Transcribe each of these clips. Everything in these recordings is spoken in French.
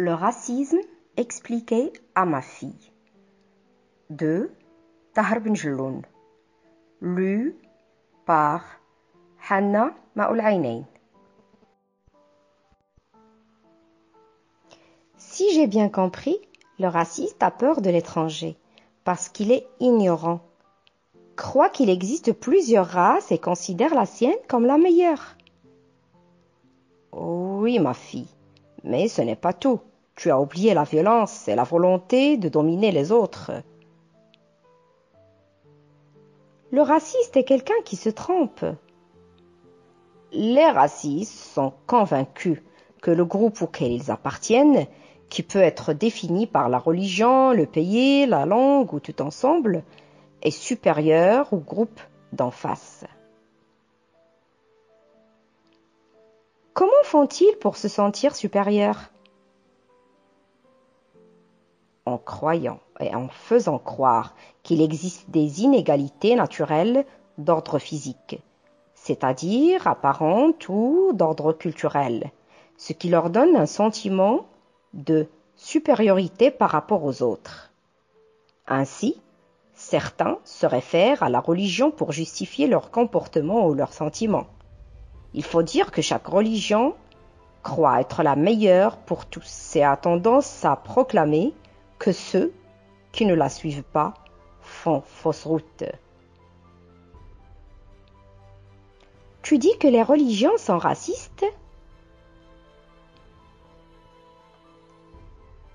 Le racisme expliqué à ma fille de Tahar Benjelloun, lu par Hanna Maoul-Aynain. Si j'ai bien compris, le raciste a peur de l'étranger parce qu'il est ignorant, croit qu'il existe plusieurs races et considère la sienne comme la meilleure. Oui, ma fille, mais ce n'est pas tout. Tu as oublié la violence et la volonté de dominer les autres. Le raciste est quelqu'un qui se trompe. Les racistes sont convaincus que le groupe auquel ils appartiennent, qui peut être défini par la religion, le pays, la langue ou tout ensemble, est supérieur au groupe d'en face. Comment font-ils pour se sentir supérieurs ? En croyant et en faisant croire qu'il existe des inégalités naturelles d'ordre physique, c'est-à-dire apparentes ou d'ordre culturel, ce qui leur donne un sentiment de supériorité par rapport aux autres. Ainsi, certains se réfèrent à la religion pour justifier leur comportement ou leurs sentiments. Il faut dire que chaque religion croit être la meilleure pour tous et a tendance à proclamer que ceux qui ne la suivent pas font fausse route. Tu dis que les religions sont racistes ?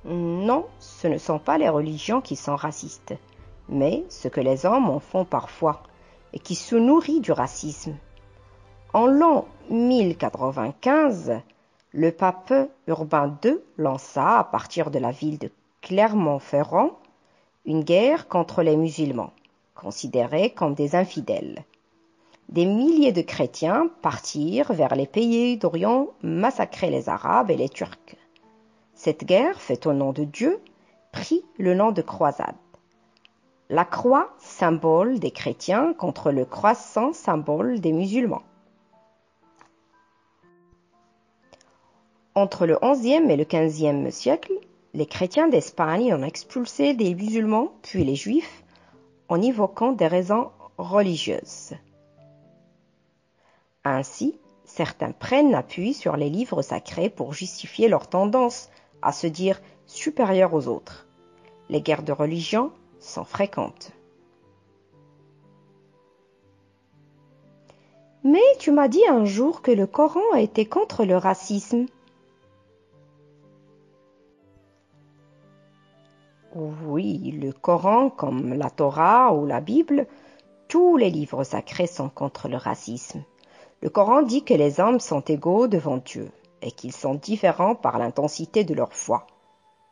Non, ce ne sont pas les religions qui sont racistes, mais ce que les hommes en font parfois et qui se nourrit du racisme. En l'an 1095, le pape Urbain II lança, à partir de la ville de Clermont-Ferrand, une guerre contre les musulmans, considérés comme des infidèles. Des milliers de chrétiens partirent vers les pays d'Orient massacrer les Arabes et les Turcs. Cette guerre, faite au nom de Dieu, prit le nom de croisade. La croix, symbole des chrétiens, contre le croissant, symbole des musulmans. Entre le XIe et le XVe siècle, les chrétiens d'Espagne ont expulsé des musulmans, puis les juifs, en évoquant des raisons religieuses. Ainsi, certains prennent appui sur les livres sacrés pour justifier leur tendance à se dire supérieurs aux autres. Les guerres de religion sont fréquentes. Mais tu m'as dit un jour que le Coran était contre le racisme. Oui, le Coran, comme la Torah ou la Bible, tous les livres sacrés sont contre le racisme. Le Coran dit que les hommes sont égaux devant Dieu et qu'ils sont différents par l'intensité de leur foi.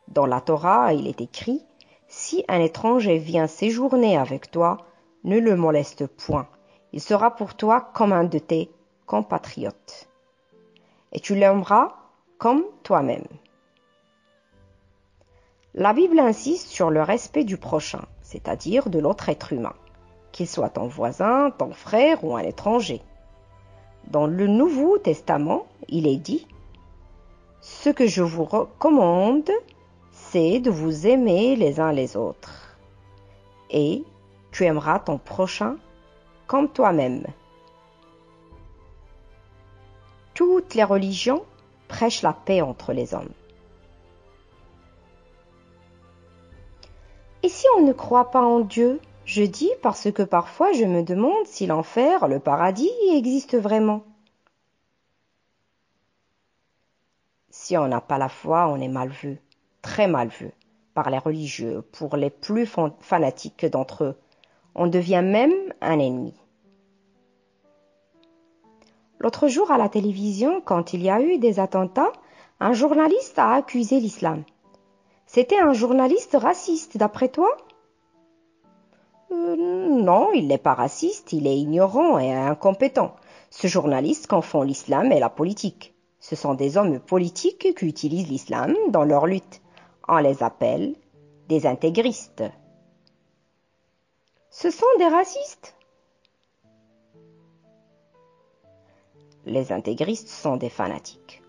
Dans la Torah, il est écrit « Si un étranger vient séjourner avec toi, ne le moleste point. Il sera pour toi comme un de tes compatriotes. Et tu l'aimeras comme toi-même. » La Bible insiste sur le respect du prochain, c'est-à-dire de l'autre être humain, qu'il soit ton voisin, ton frère ou un étranger. Dans le Nouveau Testament, il est dit « Ce que je vous recommande, c'est de vous aimer les uns les autres. Et tu aimeras ton prochain comme toi-même. » Toutes les religions prêchent la paix entre les hommes. Et si on ne croit pas en Dieu, je dis parce que parfois je me demande si l'enfer, le paradis, existe vraiment. Si on n'a pas la foi, on est mal vu, très mal vu, par les religieux, pour les plus fanatiques d'entre eux. On devient même un ennemi. L'autre jour à la télévision, quand il y a eu des attentats, un journaliste a accusé l'islam. C'était un journaliste raciste, d'après toi ? Non, il n'est pas raciste, il est ignorant et incompétent. Ce journaliste confond l'islam et la politique. Ce sont des hommes politiques qui utilisent l'islam dans leur lutte. On les appelle des intégristes. Ce sont des racistes. Les intégristes sont des fanatiques.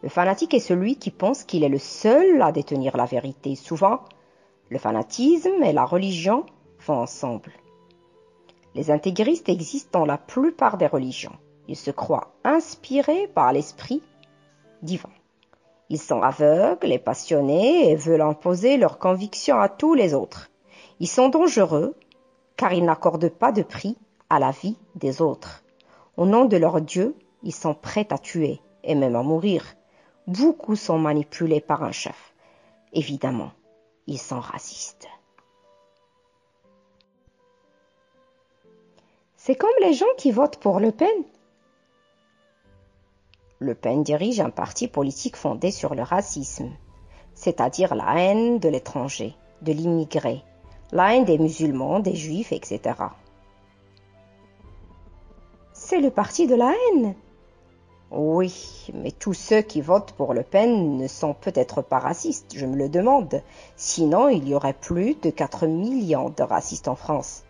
Le fanatique est celui qui pense qu'il est le seul à détenir la vérité. Souvent, le fanatisme et la religion vont ensemble. Les intégristes existent dans la plupart des religions. Ils se croient inspirés par l'esprit divin. Ils sont aveugles et passionnés et veulent imposer leurs convictions à tous les autres. Ils sont dangereux car ils n'accordent pas de prix à la vie des autres. Au nom de leur Dieu, ils sont prêts à tuer et même à mourir. Beaucoup sont manipulés par un chef. Évidemment, ils sont racistes. C'est comme les gens qui votent pour Le Pen. Le Pen dirige un parti politique fondé sur le racisme, c'est-à-dire la haine de l'étranger, de l'immigré, la haine des musulmans, des juifs, etc. C'est le parti de la haine. Oui, mais tous ceux qui votent pour Le Pen ne sont peut-être pas racistes, je me le demande. Sinon, il y aurait plus de 4 millions de racistes en France.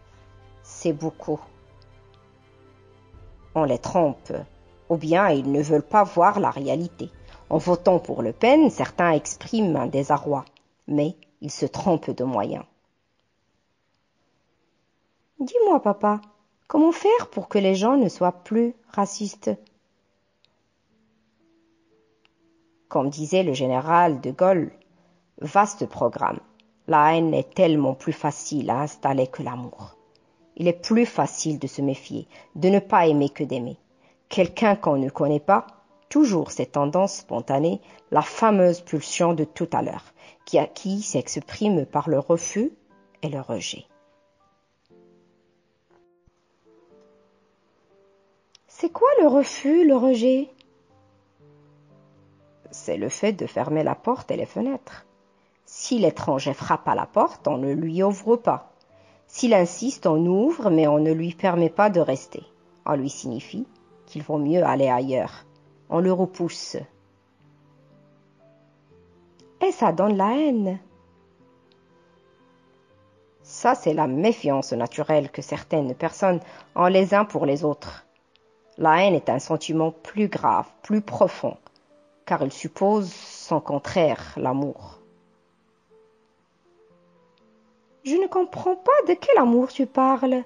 C'est beaucoup. On les trompe, ou bien ils ne veulent pas voir la réalité. En votant pour Le Pen, certains expriment un désarroi, mais ils se trompent de moyens. Dis-moi, papa, comment faire pour que les gens ne soient plus racistes ? Comme disait le général de Gaulle, vaste programme. La haine est tellement plus facile à installer que l'amour. Il est plus facile de se méfier, de ne pas aimer que d'aimer. Quelqu'un qu'on ne connaît pas, toujours cette tendance spontanée, la fameuse pulsion de tout à l'heure, qui s'exprime par le refus et le rejet. C'est quoi le refus, le rejet ? C'est le fait de fermer la porte et les fenêtres. Si l'étranger frappe à la porte, on ne lui ouvre pas. S'il insiste, on ouvre, mais on ne lui permet pas de rester. On lui signifie qu'il vaut mieux aller ailleurs. On le repousse. Et ça donne la haine. Ça, c'est la méfiance naturelle que certaines personnes ont les uns pour les autres. La haine est un sentiment plus grave, plus profond, car il suppose son contraire, l'amour. Je ne comprends pas de quel amour tu parles.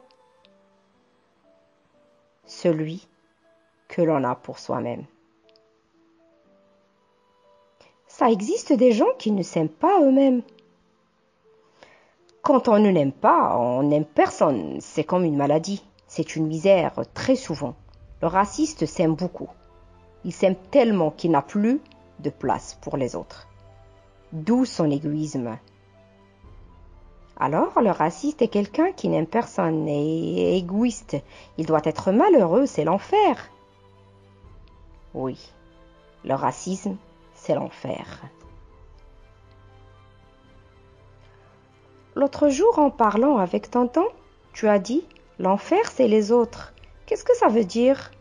Celui que l'on a pour soi-même. Ça existe des gens qui ne s'aiment pas eux-mêmes. Quand on ne n'aime pas, on n'aime personne. C'est comme une maladie. C'est une misère, très souvent. Le raciste s'aime beaucoup. Il s'aime tellement qu'il n'a plus de place pour les autres. D'où son égoïsme. Alors, le raciste est quelqu'un qui n'aime personne et est égoïste. Il doit être malheureux, c'est l'enfer. Oui, le racisme, c'est l'enfer. L'autre jour, en parlant avec tonton, tu as dit « l'enfer, c'est les autres ». Qu'est-ce que ça veut dire ?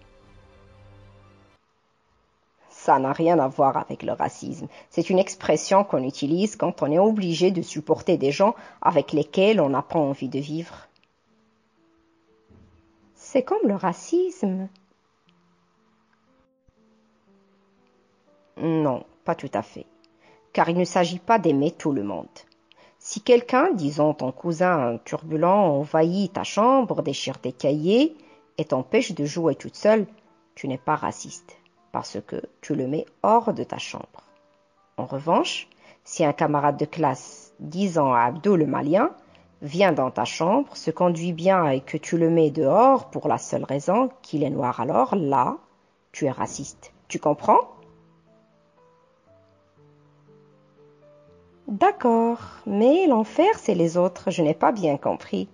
Ça n'a rien à voir avec le racisme. C'est une expression qu'on utilise quand on est obligé de supporter des gens avec lesquels on n'a pas envie de vivre. C'est comme le racisme. Non, pas tout à fait. Car il ne s'agit pas d'aimer tout le monde. Si quelqu'un, disons ton cousin turbulent, envahit ta chambre, déchire tes cahiers et t'empêche de jouer toute seule, tu n'es pas raciste. Parce que tu le mets hors de ta chambre. En revanche, si un camarade de classe, disant à Abdou le malien, vient dans ta chambre, se conduit bien et que tu le mets dehors pour la seule raison qu'il est noir, alors là, tu es raciste. Tu comprends ? D'accord, mais l'enfer, c'est les autres, je n'ai pas bien compris.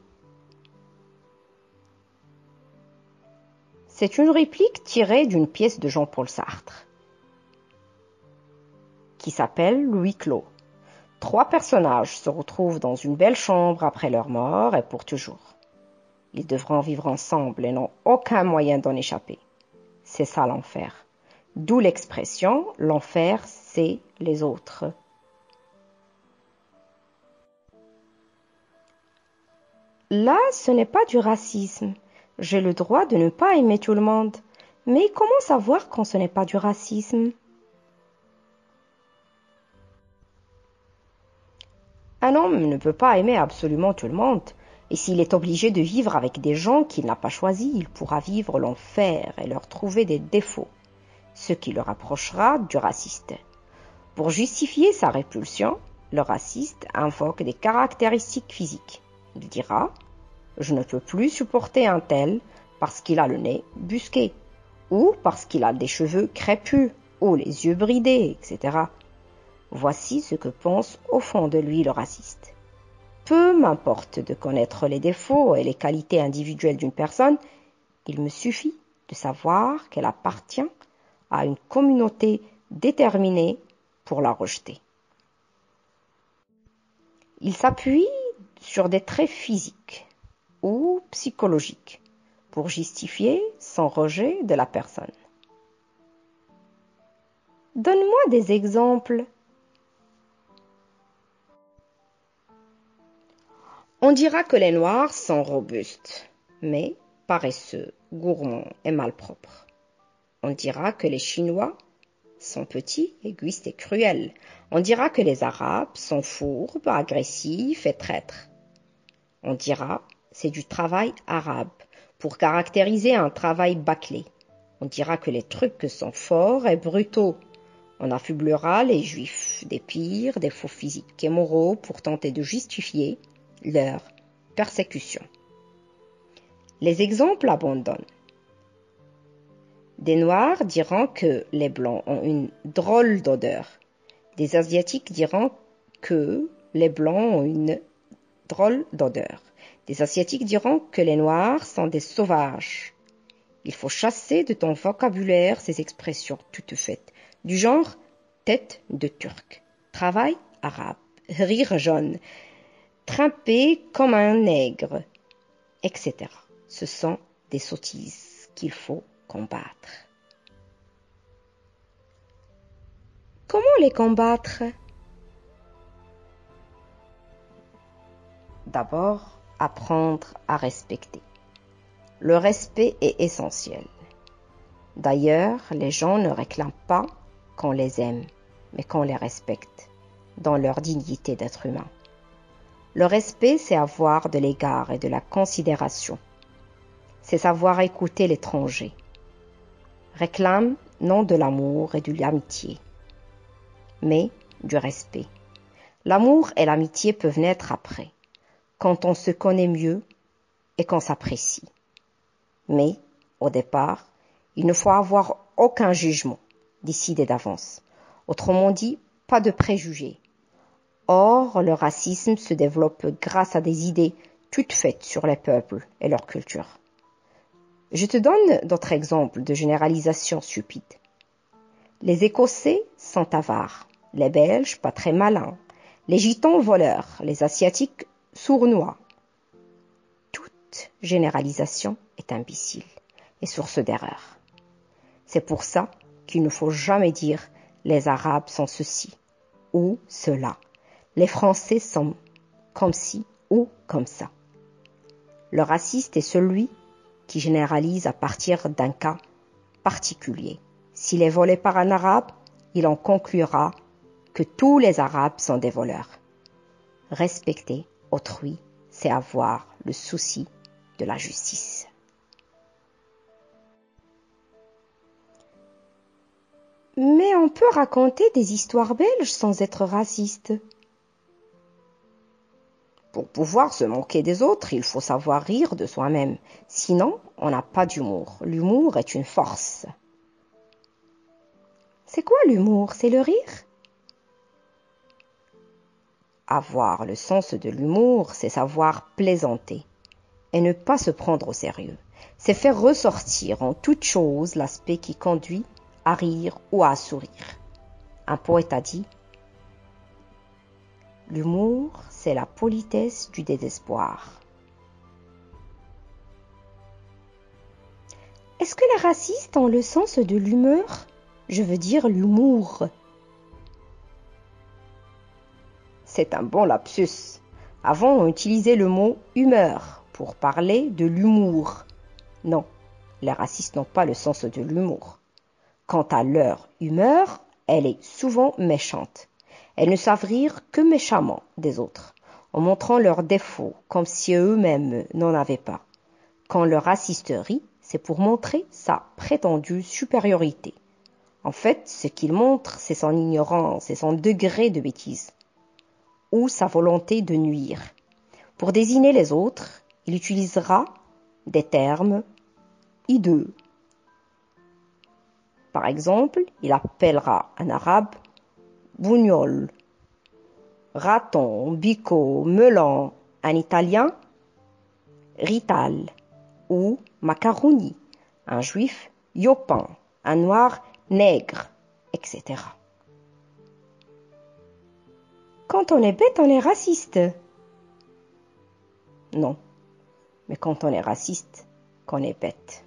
C'est une réplique tirée d'une pièce de Jean-Paul Sartre qui s'appelle Louis Clos. 3 personnages se retrouvent dans une belle chambre après leur mort et pour toujours. Ils devront vivre ensemble et n'ont aucun moyen d'en échapper. C'est ça l'enfer. D'où l'expression « l'enfer, c'est les autres ». Là, ce n'est pas du racisme. J'ai le droit de ne pas aimer tout le monde. Mais comment savoir quand ce n'est pas du racisme ? Un homme ne peut pas aimer absolument tout le monde, et s'il est obligé de vivre avec des gens qu'il n'a pas choisis, il pourra vivre l'enfer et leur trouver des défauts, ce qui le rapprochera du raciste. Pour justifier sa répulsion, le raciste invoque des caractéristiques physiques. Il dira « Je ne peux plus supporter un tel parce qu'il a le nez busqué, ou parce qu'il a des cheveux crépus, ou les yeux bridés, etc. » Voici ce que pense au fond de lui le raciste. Peu m'importe de connaître les défauts et les qualités individuelles d'une personne, il me suffit de savoir qu'elle appartient à une communauté déterminée pour la rejeter. Il s'appuie sur des traits physiques ou psychologiques pour justifier son rejet de la personne. Donne-moi des exemples. On dira que les Noirs sont robustes, mais paresseux, gourmands et malpropres. On dira que les Chinois sont petits, égoïstes et cruels. On dira que les Arabes sont fourbes, agressifs et traîtres. On dira c'est du travail arabe pour caractériser un travail bâclé. On dira que les Turcs sont forts et brutaux. On affublera les Juifs des pires défauts physiques et moraux pour tenter de justifier leur persécution. Les exemples abondent. Des Noirs diront que les Blancs ont une drôle d'odeur. Des Asiatiques diront que les Blancs ont une drôle d'odeur. Des Asiatiques diront que les Noirs sont des sauvages. Il faut chasser de ton vocabulaire ces expressions toutes faites, du genre tête de Turc, travail arabe, rire jaune, trimper comme un nègre, etc. Ce sont des sottises qu'il faut combattre. Comment les combattre? D'abord, apprendre à respecter. Le respect est essentiel. D'ailleurs, les gens ne réclament pas qu'on les aime, mais qu'on les respecte dans leur dignité d'être humain. Le respect, c'est avoir de l'égard et de la considération. C'est savoir écouter l'étranger. Réclame non de l'amour et de l'amitié, mais du respect. L'amour et l'amitié peuvent naître après, quand on se connaît mieux et qu'on s'apprécie. Mais, au départ, il ne faut avoir aucun jugement, décidé d'avance. Autrement dit, pas de préjugés. Or, le racisme se développe grâce à des idées toutes faites sur les peuples et leur culture. Je te donne d'autres exemples de généralisation stupide. Les Écossais sont avares, les Belges pas très malins, les Gitans voleurs, les Asiatiques sournois. Toute généralisation est imbécile et source d'erreur. C'est pour ça qu'il ne faut jamais dire les Arabes sont ceci ou cela. Les Français sont comme ci ou comme ça. Le raciste est celui qui généralise à partir d'un cas particulier. S'il est volé par un Arabe, il en conclura que tous les Arabes sont des voleurs. Respecter autrui, c'est avoir le souci de la justice. Mais on peut raconter des histoires belges sans être raciste. Pour pouvoir se moquer des autres, il faut savoir rire de soi-même. Sinon, on n'a pas d'humour. L'humour est une force. C'est quoi l'humour? C'est le rire? Avoir le sens de l'humour, c'est savoir plaisanter et ne pas se prendre au sérieux. C'est faire ressortir en toute chose l'aspect qui conduit à rire ou à sourire. Un poète a dit « L'humour, c'est la politesse du désespoir. » Est-ce que les racistes ont le sens de l'humeur? Je veux dire l'humour. C'est un bon lapsus. Avant, on utilisait le mot humeur pour parler de l'humour. Non, les racistes n'ont pas le sens de l'humour. Quant à leur humeur, elle est souvent méchante. Elles ne savent rire que méchamment des autres. en montrant leurs défauts comme si eux-mêmes n'en avaient pas. Quand le raciste rit, c'est pour montrer sa prétendue supériorité. En fait, ce qu'il montre, c'est son ignorance et son degré de bêtise, ou sa volonté de nuire. Pour désigner les autres, il utilisera des termes hideux. Par exemple, il appellera un arabe bougnol, raton, bico, melon, un italien rital ou macaroni, un juif yopin, un noir nègre, etc. Quand on est bête, on est raciste. Non, mais quand on est raciste, qu'on est bête.